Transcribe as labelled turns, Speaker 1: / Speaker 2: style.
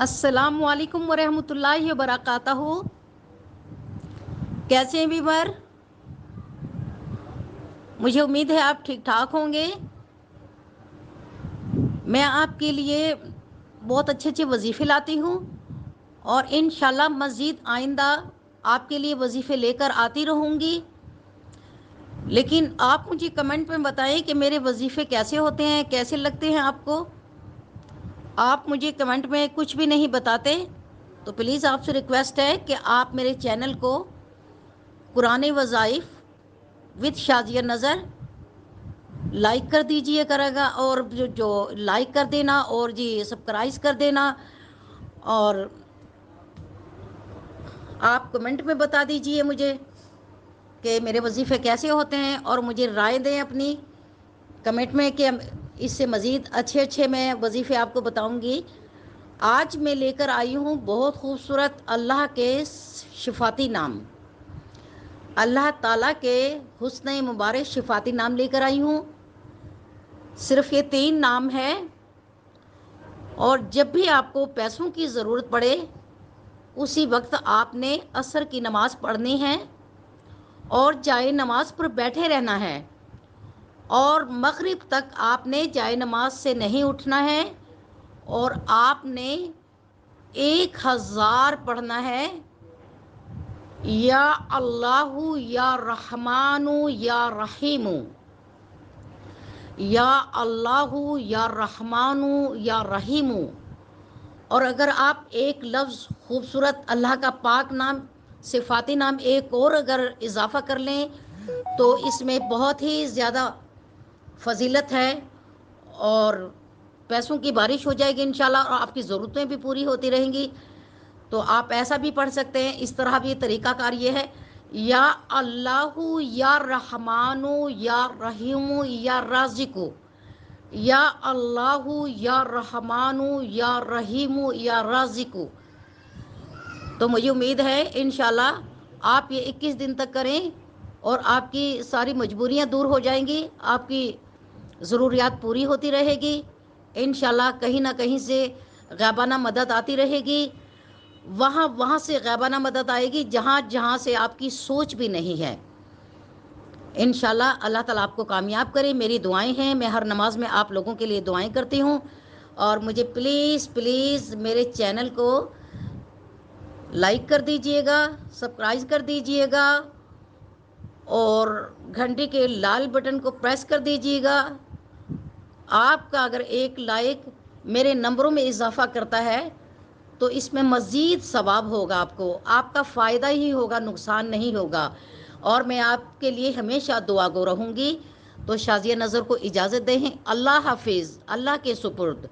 Speaker 1: अस्सलामु अलैकुम वरहमतुल्लाहि वबरकातहू। कैसे हैं बीबर? मुझे उम्मीद है आप ठीक ठाक होंगे। मैं आपके लिए बहुत अच्छे अच्छे वजीफ़े लाती हूँ और इंशाल्लाह मज़ीद आइंदा आपके लिए वजीफ़े लेकर आती रहूँगी। लेकिन आप मुझे कमेंट में बताएं कि मेरे वजीफ़े कैसे होते हैं, कैसे लगते हैं आपको। आप मुझे कमेंट में कुछ भी नहीं बताते, तो प्लीज़ आपसे रिक्वेस्ट है कि आप मेरे चैनल को कुरान वज़ाइफ़ विद शाजिया नज़र लाइक कर दीजिए करेगा, और जो लाइक कर देना और जी सब्सक्राइब कर देना, और आप कमेंट में बता दीजिए मुझे कि मेरे वजीफ़े कैसे होते हैं, और मुझे राय दें अपनी कमेंट में कि इससे मज़ीद अच्छे अच्छे मैं वजीफ़े आपको बताऊंगी। आज मैं लेकर आई हूँ बहुत खूबसूरत अल्लाह के शिफाती नाम, अल्लाह ताला के हुस्न मुबारक शिफाती नाम लेकर आई हूँ। सिर्फ़ ये 3 नाम है, और जब भी आपको पैसों की ज़रूरत पड़े उसी वक्त आपने असर की नमाज़ पढ़नी है और जाए नमाज पर बैठे रहना है, और मगरिब तक आपने जाए नमाज से नहीं उठना है, और आपने 1000 पढ़ना है, या अल्लाहु या रहमानु या रहीमु, या अल्लाहु या रहमानु या रहीमु। और अगर आप एक लफ्ज़ खूबसूरत अल्लाह का पाक नाम सिफाती नाम एक और अगर इजाफ़ा कर लें तो इसमें बहुत ही ज़्यादा फजीलत है, और पैसों की बारिश हो जाएगी इंशाल्लाह, और आपकी ज़रूरतें भी पूरी होती रहेंगी। तो आप ऐसा भी पढ़ सकते हैं, इस तरह भी तरीक़ाकार ये है, या अल्लाहु या रहमानु या रहीमु या राज़िकु, या अल्लाहु या रहमानु या रहीमु या राज़िकु। तो मुझे उम्मीद है इंशाल्लाह आप ये 21 दिन तक करें और आपकी सारी मजबूरियां दूर हो जाएंगी, आपकी ज़रूरियात पूरी होती रहेगी इंशाल्लाह। कहीं ना कहीं से ग़ैबाना मदद आती रहेगी, वहाँ से ग़ैबाना मदद आएगी जहाँ जहाँ से आपकी सोच भी नहीं है। इंशाल्लाह अल्लाह ताला आपको कामयाब करे। मेरी दुआएं हैं, मैं हर नमाज में आप लोगों के लिए दुआएं करती हूँ, और मुझे प्लीज़ प्लीज़ मेरे चैनल को लाइक कर दीजिएगा, सब्सक्राइब कर दीजिएगा, और घंटी के लाल बटन को प्रेस कर दीजिएगा। आपका अगर एक लाइक मेरे नंबरों में इजाफा करता है तो इसमें मज़ीद सवाब होगा, आपका फ़ायदा ही होगा, नुकसान नहीं होगा, और मैं आपके लिए हमेशा दुआ गो रहूँगी। तो शाजिया नज़र को इजाज़त दें। अल्लाह हाफिज़, अल्लाह के सुपुर्द।